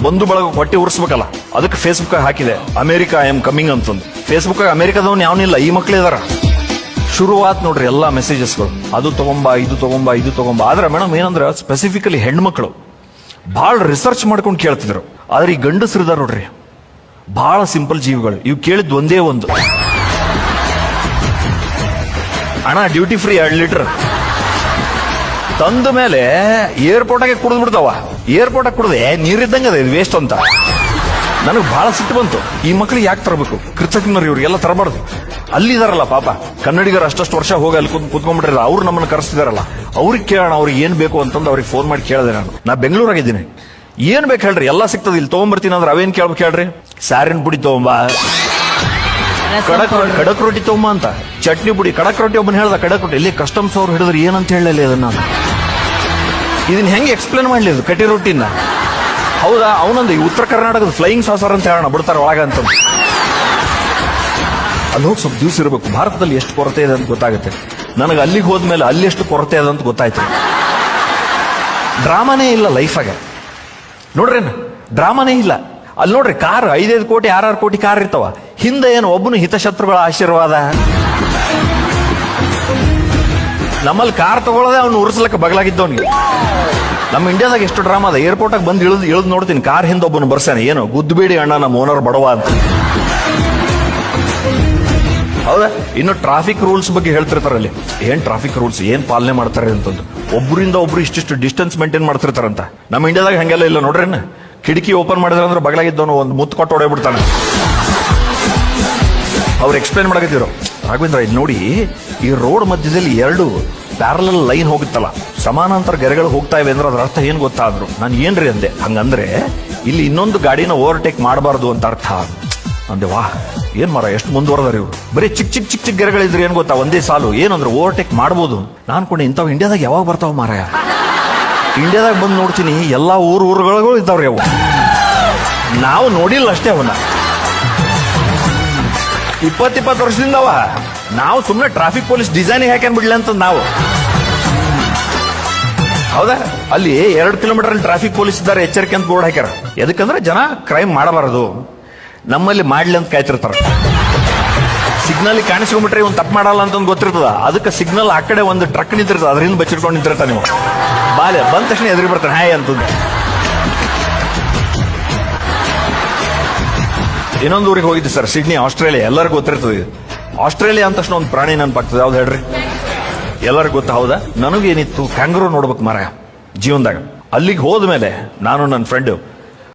ಬಂಧು ಬಳಗ ಹೊಟ್ಟೆ ಉರ್ಸ್ಬೇಕಲ್ಲ, ಅದಕ್ಕೆ ಫೇಸ್ಬುಕ್ ಹಾಕಿದೆ ಅಮೆರಿಕಾ ಐ ಆಮ್ ಕಮಿಂಗ್ ಅಂತಂದು. ಫೇಸ್ಬುಕ್ ಅಮೆರಿಕಾದವನ್ ಯಾವನಿಲ್ಲ, ಈ ಮಕ್ಳು ಇದಾರ. ಶುರುವಾತ್ ನೋಡ್ರಿ ಎಲ್ಲಾ ಮೆಸೇಜಸ್ಗಳು, ಅದು ತಗೊಂಬ ಇದು ತಗೊಂಬ ಇದು ತಗೊಂಬ. ಆದ್ರೆ ಮೇಡಮ್ ಏನಂದ್ರೆ ಸ್ಪೆಸಿಫಿಕಲಿ ಹೆಣ್ಮಕ್ಳು ಬಹಳ ರಿಸರ್ಚ್ ಮಾಡ್ಕೊಂಡು ಕೇಳ್ತಿದ್ರು. ಆದ್ರೆ ಈ ಗಂಡಸರಿದಾರ ನೋಡ್ರಿ ಬಹಳ ಸಿಂಪಲ್ ಜೀವಿಗಳು. ಇವ್ ಕೇಳಿದ್ ಒಂದೇ ಒಂದು, ಅಣ್ಣ ಡ್ಯೂಟಿ ಫ್ರೀ 2 ಲೀಟರ್ ತಂದ ಮೇಲೆ ಏರ್ಪೋರ್ಟಾಗೆ ಕುಡಿದ್ ಬಿಡ್ತಾವ. ಏರ್ಪೋರ್ಟಾಗ ಕುಡ್ದೆ ನೀರಿದ್ದಂಗೆ ಅದ, ಇದು ವೇಸ್ಟ್ ಅಂತ. ನನಗೆ ಬಹಳ ಸಿಟ್ಟು ಬಂತು, ಈ ಮಕ್ಳಿಗೆ ಯಾಕೆ ತರಬೇಕು, ಕೃತಜ್ಞರು ಇವ್ರಿಗೆಲ್ಲ ತರಬಾರ್ದು. ಅಲ್ಲಿದಾರಲ್ಲ ಪಾಪ ಕನ್ನಡಿಗರು ಅಷ್ಟಷ್ಟು ವರ್ಷ ಹೋಗಿ ಅಲ್ಲಿ ಕುತ್ಕೊಂಡ್ಬಿಟ್ರಲ್ಲ, ಅವ್ರು ನಮ್ಮನ್ನು ಕರೆಸ್ತಿದಾರಲ್ಲ, ಅವ್ರಿಗೆ ಕೇಳೋಣ ಅವ್ರಿಗೆ ಏನ್ ಬೇಕು ಅಂತಂದು ಅವ್ರಿಗೆ ಫೋನ್ ಮಾಡಿ ಕೇಳಿದೆ. ನಾ ಬೆಂಗಳೂರಾಗಿದ್ದೀನಿ, ಏನ್ ಬೇಕು ಹೇಳ್ರಿ, ಎಲ್ಲ ಸಿಗ್ತದೆ ಇಲ್ಲಿ, ತಗೊಂಡ್ಬರ್ತೀನಿ ಅಂದ್ರೆ ಅವೇನ್ ಕೇಳ್ಬೇಕು ಹೇಳ್ರಿ. ಸಾರಿನ ಪುಡಿ ತಗೊಂಬ, ಕಡಕ್ ರೊಟ್ಟಿ ತಗೊಂಬ ಅಂತ, ಚಟ್ನಿ ಪುಡಿ, ಕಡಕ್ ರೊಟ್ಟಿ ಒಬ್ಬನ ಹೇಳ್ದ. ಕಡಕ್ ರೊಟ್ಟಿ ಇಲ್ಲಿ ಕಸ್ಟಮ್ಸ್ ಅವ್ರು ಹಿಡಿದ್ರೆ ಏನಂತ ಹೇಳಲಿ ಅದನ್ನ, ಇದನ್ನ ಹೆಂಗೆ ಎಕ್ಸ್ಪ್ಲೇನ್ ಮಾಡ್ಲಿ ಅದು ಕಟ್ಟಿ ರೊಟ್ಟಿನ. ಹೌದಾ, ಅವನಂದ ಈ ಉತ್ತರ ಕರ್ನಾಟಕದ ಫ್ಲೈಯಿಂಗ್ ಸಾಸರ್ ಅಂತ ಹೇಳೋಣ, ಬಿಡ್ತಾರ ಒಳಗ ಅಂತ. ಅಲ್ಲಿ ಹೋಗಿ ಸ್ವಲ್ಪ ದಿವಸ ಇರಬೇಕು, ಭಾರತದಲ್ಲಿ ಎಷ್ಟು ಕೊರತೆ ಇದೆ ಅಂತ ಗೊತ್ತಾಗುತ್ತೆ. ನನಗೆ ಅಲ್ಲಿಗೆ ಹೋದ್ಮೇಲೆ ಅಲ್ಲಿ ಎಷ್ಟು ಕೊರತೆ ಇದೆ ಅಂತ ಗೊತ್ತಾಯ್ತು. ಡ್ರಾಮಾನೇ ಇಲ್ಲ ಲೈಫಾಗ ನೋಡ್ರಿ, ಡ್ರಾಮಾನೇ ಇಲ್ಲ. ಅಲ್ಲಿ ನೋಡ್ರಿ ಕಾರ್ 5-5 ಕೋಟಿ 6-6 ಕೋಟಿ ಕಾರ್ ಇರ್ತಾವ, ಹಿಂದೆ ಏನು ಒಬ್ಬನು ಹಿತಶತ್ರುಗಳ ಆಶೀರ್ವಾದ. ನಮ್ಮಲ್ಲಿ ಕಾರ್ ತಗೊಳ್ಳೋದೆ ಅವ್ನು ಉರ್ಸ್ಲಕ್ಕ ಬಗಲಾಗಿದ್ದವನಿಗೆ. ನಮ್ಮ ಇಂಡಿಯಾದಾಗ ಎಷ್ಟು ಡ್ರಾಮಾ ಅದ. ಏರ್ಪೋರ್ಟಾಗ ಬಂದು ಇಳಿದು ನೋಡ್ತೀನಿ, ಕಾರ್ ಹಿಂದೆ ಒಬ್ಬನು ಬರ್ಸಾನೆ, ಏನು ಗುದ್ದುಬೇಡಿ ಅಣ್ಣ ನಮ್ಮ ಓನರ್ ಬಡವ ಅಂತ. ಹೌದಾ, ಇನ್ನು ಟ್ರಾಫಿಕ್ ರೂಲ್ಸ್ ಬಗ್ಗೆ ಹೇಳ್ತಿರ್ತಾರಲ್ಲಿ, ಏನ್ ಟ್ರಾಫಿಕ್ ರೂಲ್ಸ್ ಏನ್ ಪಾಲನೆ ಮಾಡ್ತಾರೆ ಅಂತಂದು. ಒಬ್ಬರಿಂದ ಒಬ್ರು ಇಷ್ಟಿಷ್ಟು ಡಿಸ್ಟೆನ್ಸ್ ಮೇಂಟೈನ್ ಮಾಡ್ತಿರ್ತಾರಂತ. ನಮ್ಮ ಇಂಡಿಯಾದಾಗ ಹಂಗೆಲ್ಲ ಇಲ್ಲ ನೋಡ್ರಿ. ಕಿಟಕಿ ಓಪನ್ ಮಾಡಿದ್ರೆ ಅಂದ್ರೆ ಬಗಲಾಗಿದ್ದವನು ಒಂದು ಮುತ್ತು ಕೊಟ್ಟು ಹೊಡೆಬಿಡ್ತಾನೆ. ಅವ್ರು ಎಕ್ಸ್ಪ್ಲೇನ್ ಮಾಡಕತ್ತಿದ್ರು, ರಾಘವೇಂದ್ರ ಇದು ನೋಡಿ, ಈ ರೋಡ್ ಮಧ್ಯದಲ್ಲಿ 2 ಪ್ಯಾರಲಲ್ ಲೈನ್ ಹೋಗುತ್ತಲ್ಲ, ಸಮಾನಾಂತರ ಗೆರೆಗಳು ಹೋಗ್ತಾ ಇವೆ ಅಂದ್ರೆ ಅದ್ರ ಅರ್ಥ ಏನ್ ಗೊತ್ತಾ ಅಂದ್ರು. ನಾನು ಏನ್ರಿ ಅಂದೆ, ಹಂಗಂದ್ರೆ ಇಲ್ಲಿ ಇನ್ನೊಂದು ಗಾಡಿನ ಓವರ್ಟೇಕ್ ಮಾಡಬಾರ್ದು ಅಂತ ಅರ್ಥ ಅಂದೆ. ವಾಹ್, ಏನ್ ಮರ ಎಷ್ಟು ಮುಂದುವರೆದಾರ ಇವ್ರು. ಬರೀ ಚಿಕ್ಕ ಚಿಕ್ಕ ಚಿಕ್ಕ ಚಿಕ್ಕ ಗೆರೆಗಳಿದ್ರೆ ಏನ್ ಗೊತ್ತಾ, ಒಂದೇ ಸಾಲು ಏನಂದ್ರೆ ಓವರ್ಟೇಕ್ ಮಾಡ್ಬೋದು. ನಾನು ಕೊಂಡೆ ಇಂಥವು ಇಂಡಿಯಾದಾಗ ಯಾವಾಗ ಬರ್ತಾವ ಮಾರಾಯ. ಇಂಡಿಯಾದಾಗ ಬಂದು ನೋಡ್ತೀನಿ ಎಲ್ಲಾ ಊರುಗಳಿಗೂ ಇದ್ದಾವ್ರಿ ಅವು, ನಾವು ನೋಡಿಲ್ಲ ಅಷ್ಟೇ ಅವನ್ನ. 20-20 ವರ್ಷದಿಂದ ನಾವು ಸುಮ್ಮನೆ ಟ್ರಾಫಿಕ್ ಪೊಲೀಸ್ ಡಿಸೈನಿಗೆ ಹಾಕ್ಯಾನ್ ಬಿಡ್ಲಿ ಅಂತ ನಾವು. ಹೌದಾ, ಅಲ್ಲಿ 2 ಕಿಲೋಮೀಟರ್ ಟ್ರಾಫಿಕ್ ಪೊಲೀಸ್ ಇದ್ದಾರೆ, ಎಚ್ಚರಿಕೆ ಅಂತ ಬೋರ್ಡ್ ಹಾಕ್ಯಾರ. ಎದಕ್ಕಂದ್ರೆ ಜನ ಕ್ರೈಮ್ ಮಾಡಬಾರದು, ನಮ್ಮಲ್ಲಿ ಮಾಡ್ಲಿ ಅಂತ ಕಾಯ್ತಿರ್ತಾರ. ಸಿಗ್ನಲ್ ಕಾಣಿಸ್ಕೊಂಡ್ಬಿಟ್ರೆ ಇವ್ನು ತಪ್ಪು ಮಾಡಲ್ಲ ಅಂತ ಗೊತ್ತಿರ್ತದ, ಅದಕ್ಕೆ ಸಿಗ್ನಲ್ ಆ ಕಡೆ ಒಂದು ಟ್ರಕ್ ನಿಂತಿರ್ತದ, ಅದರಿಂದ ಬಚ್ಚಿಟ್ಕೊಂಡು ನಿಂತಿರ್ತಾನೆ. ನೀವು ಬಾಲೆ ಬಂದ ತಕ್ಷಣ ಎದುರು ಬರ್ತಾನೆ, ಹಾಯ್ ಅಂತಂದು. ಇನ್ನೊಂದು ಊರಿಗೆ ಹೋಗಿದ್ದೆ ಸರ್, ಸಿಡ್ನಿ, ಆಸ್ಟ್ರೇಲಿಯಾ. ಎಲ್ಲರಿಗೂ ಗೊತ್ತಿರ್ತದೆ. ಆಸ್ಟ್ರೇಲಿಯಾ ಅಂತ ತಕ್ಷಣ ಒಂದು ಪ್ರಾಣಿ ನೆನಪಾಗ್ತದೆ, ಯಾವ್ದು ಹೇಳ್ರಿ, ಎಲ್ಲರಿಗೂ ಗೊತ್ತಾ. ಹೌದಾ, ನನಗೇನಿತ್ತು, ಕ್ಯಾಂಗರೂ ನೋಡ್ಬೇಕು ಮಾರಾಯ ಜೀವನದಾಗ. ಅಲ್ಲಿಗೆ ಹೋದ್ಮೇಲೆ ನಾನು ನನ್ನ ಫ್ರೆಂಡ್